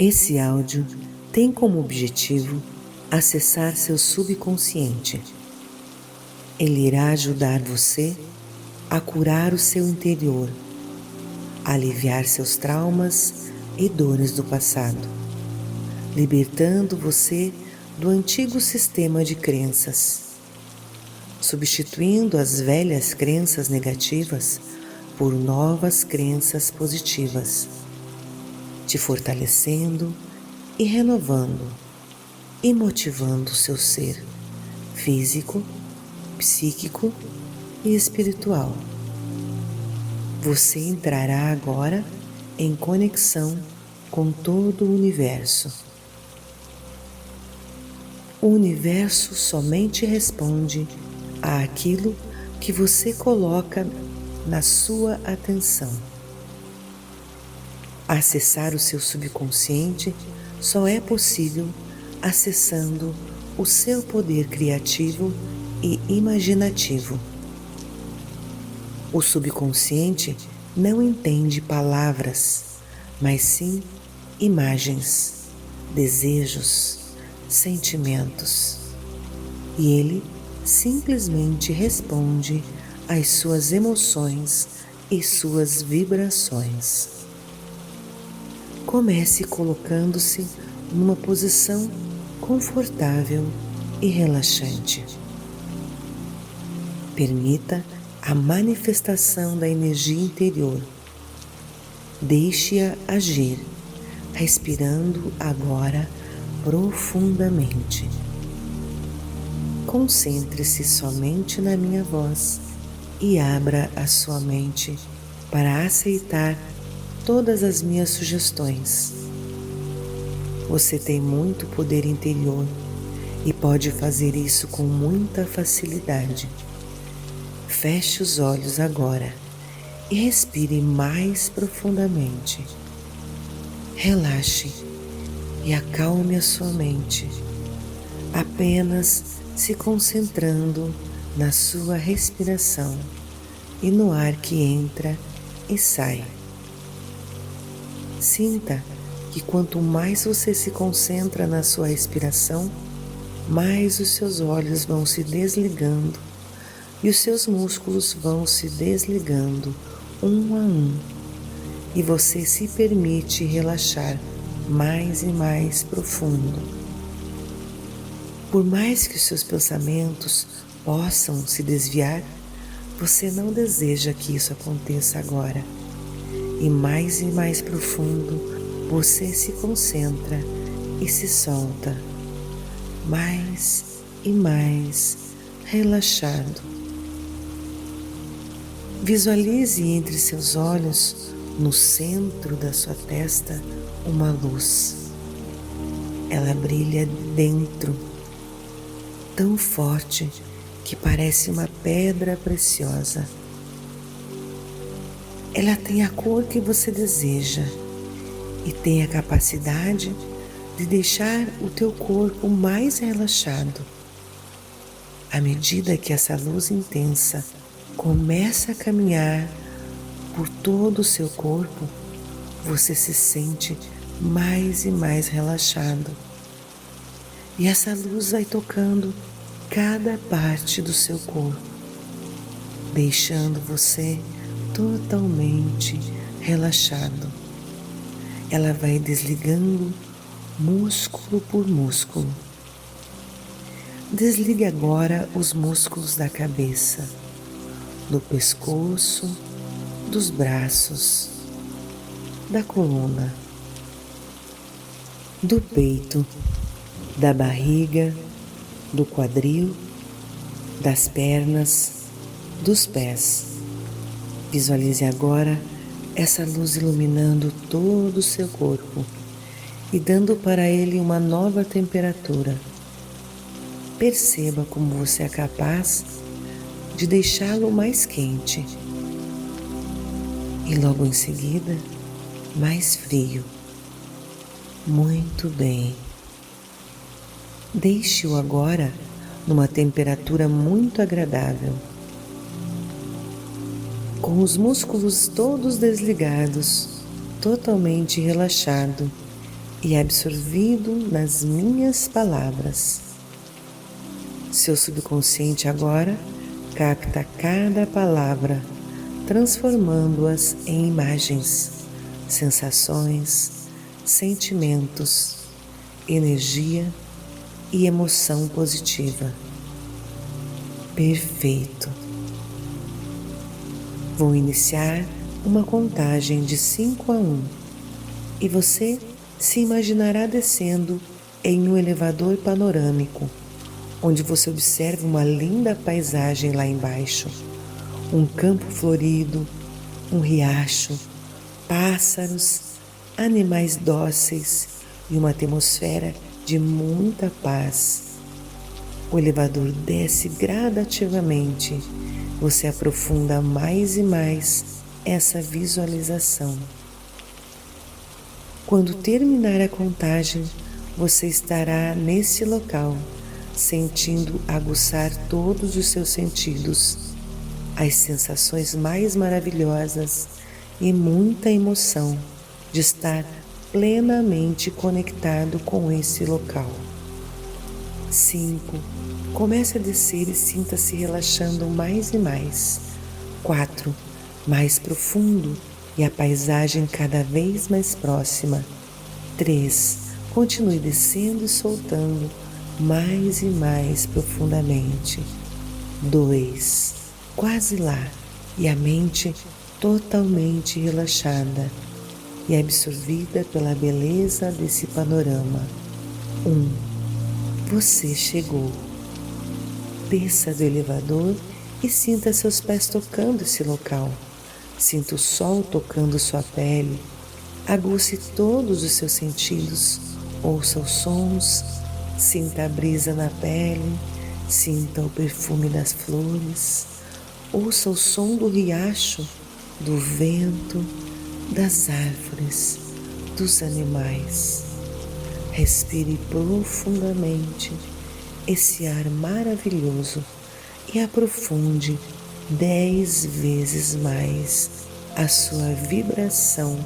Esse áudio tem como objetivo acessar seu subconsciente. Ele irá ajudar você a curar o seu interior, a aliviar seus traumas e dores do passado, libertando você do antigo sistema de crenças, substituindo as velhas crenças negativas por novas crenças positivas, te fortalecendo e renovando e motivando o seu ser físico, psíquico e espiritual. Você entrará agora em conexão com todo o universo. O universo somente responde àquilo que você coloca na sua atenção. Acessar o seu subconsciente só é possível acessando o seu poder criativo e imaginativo. O subconsciente não entende palavras, mas sim imagens, desejos, sentimentos. E ele simplesmente responde às suas emoções e suas vibrações. Comece colocando-se numa posição confortável e relaxante. Permita a manifestação da energia interior. Deixe-a agir, respirando agora profundamente. Concentre-se somente na minha voz e abra a sua mente para aceitar todas as minhas sugestões. Você tem muito poder interior e pode fazer isso com muita facilidade. Feche os olhos agora e respire mais profundamente. Relaxe e acalme a sua mente, apenas se concentrando na sua respiração e no ar que entra e sai. Sinta que quanto mais você se concentra na sua respiração, mais os seus olhos vão se desligando e os seus músculos vão se desligando um a um, e você se permite relaxar mais e mais profundo. Por mais que os seus pensamentos possam se desviar, você não deseja que isso aconteça agora. E mais profundo você se concentra e se solta, mais e mais relaxado. Visualize entre seus olhos, no centro da sua testa, uma luz. Ela brilha dentro, tão forte que parece uma pedra preciosa. Ela tem a cor que você deseja e tem a capacidade de deixar o teu corpo mais relaxado. À medida que essa luz intensa começa a caminhar por todo o seu corpo, você se sente mais e mais relaxado. E essa luz vai tocando cada parte do seu corpo, deixando você totalmente relaxado. Ela vai desligando músculo por músculo. Desligue agora os músculos da cabeça, do pescoço, dos braços, da coluna, do peito, da barriga, do quadril, das pernas, dos pés. Visualize agora essa luz iluminando todo o seu corpo e dando para ele uma nova temperatura. Perceba como você é capaz de deixá-lo mais quente e logo em seguida mais frio. Muito bem. Deixe-o agora numa temperatura muito agradável. Com os músculos todos desligados, totalmente relaxado e absorvido nas minhas palavras. Seu subconsciente agora capta cada palavra, transformando-as em imagens, sensações, sentimentos, energia e emoção positiva. Perfeito. Vou iniciar uma contagem de 5 a 1 e você se imaginará descendo em um elevador panorâmico, onde você observa uma linda paisagem lá embaixo, um campo florido, um riacho, pássaros, animais dóceis e uma atmosfera de muita paz. O elevador desce gradativamente, você aprofunda mais e mais essa visualização. Quando terminar a contagem, você estará nesse local, sentindo aguçar todos os seus sentidos, as sensações mais maravilhosas e muita emoção de estar plenamente conectado com esse local. 5. Comece a descer e sinta-se relaxando mais e mais. 4. Mais profundo e a paisagem cada vez mais próxima. 3. Continue descendo e soltando mais e mais profundamente. 2. Quase lá e a mente totalmente relaxada e absorvida pela beleza desse panorama. 1. Você chegou. Desça do elevador e sinta seus pés tocando esse local. Sinta o sol tocando sua pele. Aguce todos os seus sentidos. Ouça os sons. Sinta a brisa na pele. Sinta o perfume das flores. Ouça o som do riacho, do vento, das árvores, dos animais. Respire profundamente esse ar maravilhoso e aprofunde 10 vezes mais a sua vibração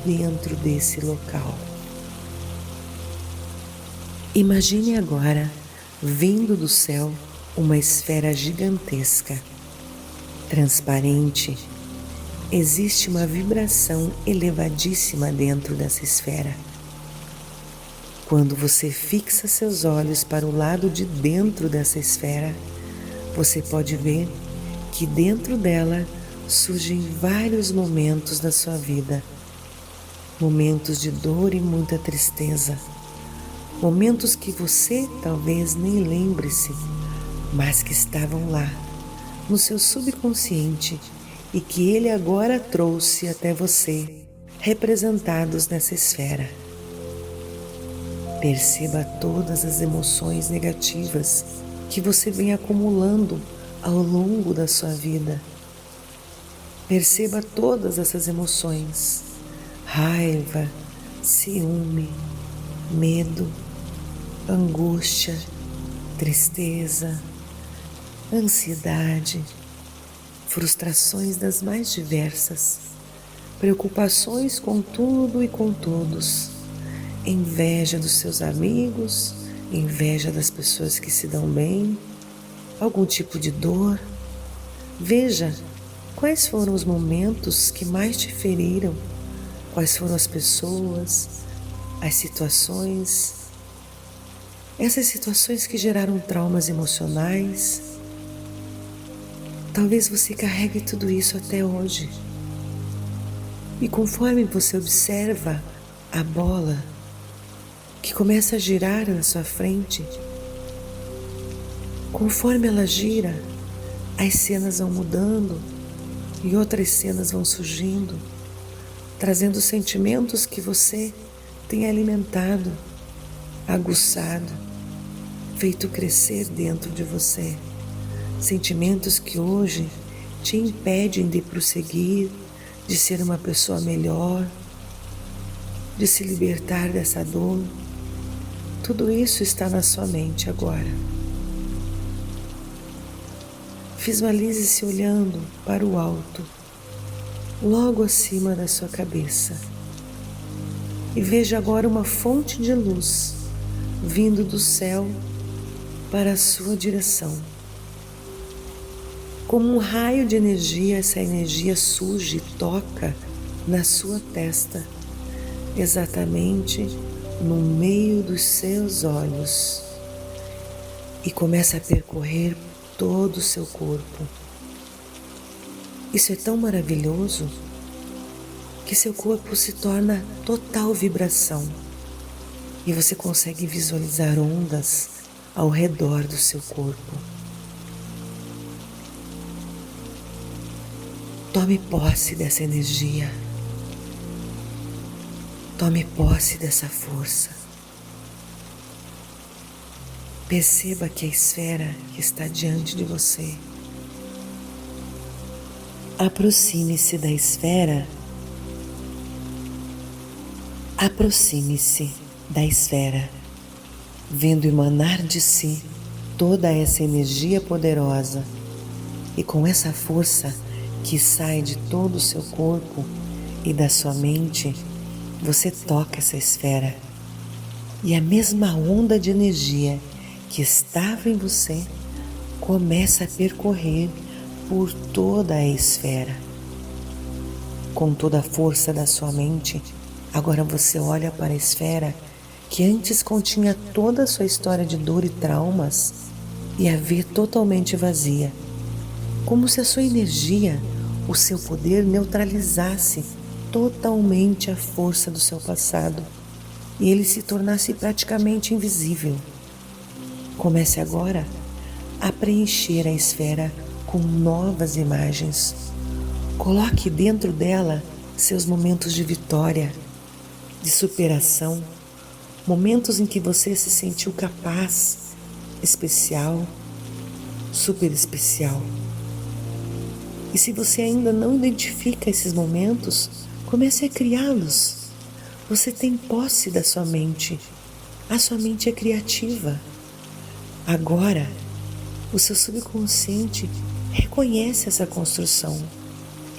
dentro desse local. Imagine agora, vindo do céu, uma esfera gigantesca, transparente. Existe uma vibração elevadíssima dentro dessa esfera. Quando você fixa seus olhos para o lado de dentro dessa esfera, você pode ver que dentro dela surgem vários momentos da sua vida. Momentos de dor e muita tristeza. Momentos que você talvez nem lembre-se, mas que estavam lá, no seu subconsciente, e que ele agora trouxe até você, representados nessa esfera. Perceba todas as emoções negativas que você vem acumulando ao longo da sua vida. Perceba todas essas emoções: raiva, ciúme, medo, angústia, tristeza, ansiedade, frustrações das mais diversas, preocupações com tudo e com todos, inveja dos seus amigos, inveja das pessoas que se dão bem, algum tipo de dor. Veja quais foram os momentos que mais te feriram, quais foram as pessoas, as situações, essas situações que geraram traumas emocionais. Talvez você carregue tudo isso até hoje. E conforme você observa a bola que começa a girar na sua frente, conforme ela gira, as cenas vão mudando e outras cenas vão surgindo, trazendo sentimentos que você tem alimentado, aguçado, feito crescer dentro de você. Sentimentos que hoje te impedem de prosseguir, de ser uma pessoa melhor, de se libertar dessa dor. Tudo isso está na sua mente agora. Visualize-se olhando para o alto, logo acima da sua cabeça. e veja agora uma fonte de luz vindo do céu para a sua direção. Como um raio de energia, essa energia surge e toca na sua testa, exatamente no meio dos seus olhos, e começa a percorrer todo o seu corpo. Isso é tão maravilhoso que seu corpo se torna total vibração e você consegue visualizar ondas ao redor do seu corpo. Tome posse dessa energia. Tome posse dessa força. Perceba que a esfera que está diante de você. Aproxime-se da esfera. Aproxime-se da esfera, vendo emanar de si toda essa energia poderosa, e com essa força que sai de todo o seu corpo e da sua mente, você toca essa esfera, e a mesma onda de energia que estava em você começa a percorrer por toda a esfera. Com toda a força da sua mente, agora você olha para a esfera que antes continha toda a sua história de dor e traumas e a vê totalmente vazia, como se a sua energia, o seu poder neutralizasse totalmente a força do seu passado e ele se tornasse praticamente invisível. Comece agora a preencher a esfera com novas imagens. Coloque dentro dela seus momentos de vitória, de superação, momentos em que você se sentiu capaz, especial, super especial. E se você ainda não identifica esses momentos, comece a criá-los. Você tem posse da sua mente. A sua mente é criativa. Agora, o seu subconsciente reconhece essa construção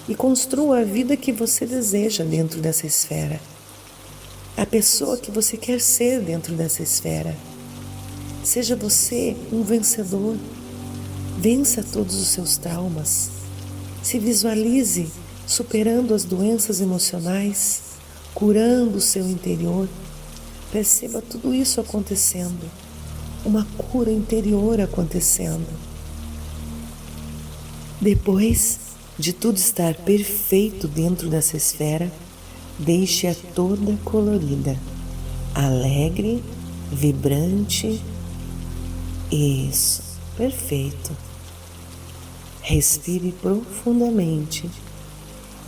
e construa a vida que você deseja dentro dessa esfera. A pessoa que você quer ser dentro dessa esfera. Seja você um vencedor. Vença todos os seus traumas. Se visualize superando as doenças emocionais, curando o seu interior. Perceba tudo isso acontecendo. Uma cura interior acontecendo. Depois de tudo estar perfeito dentro dessa esfera, deixe-a toda colorida, alegre, vibrante. Isso, perfeito. Respire profundamente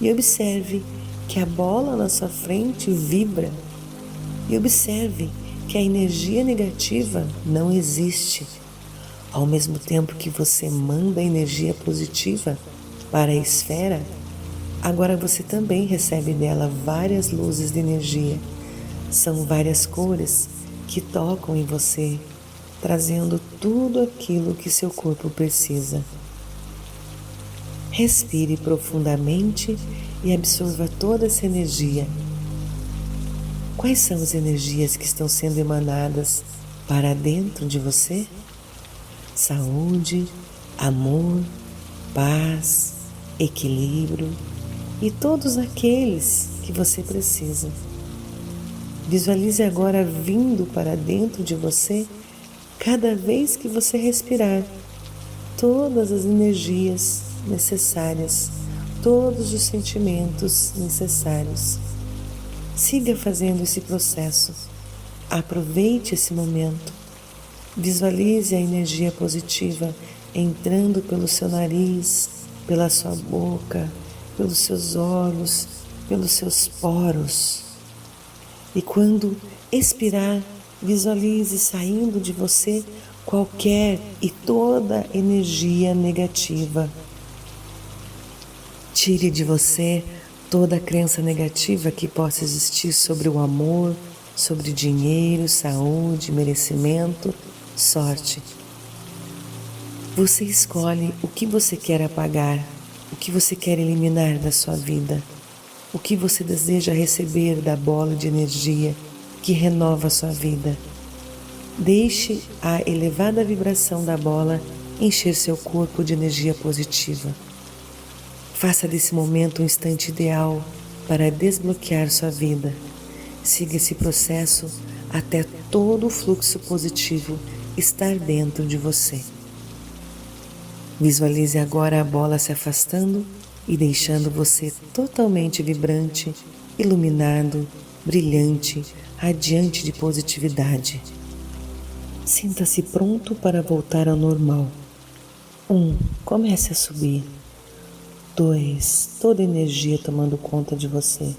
e observe que a bola na sua frente vibra. E observe que a energia negativa não existe. Ao mesmo tempo que você manda energia positiva para a esfera, agora você também recebe dela várias luzes de energia. São várias cores que tocam em você, trazendo tudo aquilo que seu corpo precisa. Respire profundamente e absorva toda essa energia. Quais são as energias que estão sendo emanadas para dentro de você? Saúde, amor, paz, equilíbrio e todos aqueles que você precisa. Visualize agora vindo para dentro de você cada vez que você respirar todas as energias necessárias, todos os sentimentos necessários. Siga fazendo esse processo. Aproveite esse momento. Visualize a energia positiva entrando pelo seu nariz, pela sua boca, pelos seus olhos, pelos seus poros. E quando expirar, visualize saindo de você qualquer e toda energia negativa. Tire de você toda a crença negativa que possa existir sobre o amor, sobre dinheiro, saúde, merecimento, sorte. Você escolhe o que você quer apagar, o que você quer eliminar da sua vida. O que você deseja receber da bola de energia que renova a sua vida? Deixe a elevada vibração da bola encher seu corpo de energia positiva. Faça desse momento um instante ideal para desbloquear sua vida. Siga esse processo até todo o fluxo positivo estar dentro de você. Visualize agora a bola se afastando e deixando você totalmente vibrante, iluminado, brilhante, radiante de positividade. Sinta-se pronto para voltar ao normal. 1. Comece a subir. 2. Toda a energia tomando conta de você.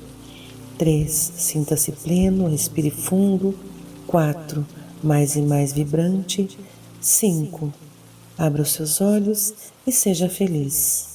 3. Sinta-se pleno, respire fundo. 4. Mais e mais vibrante. 5. Abra os seus olhos e seja feliz.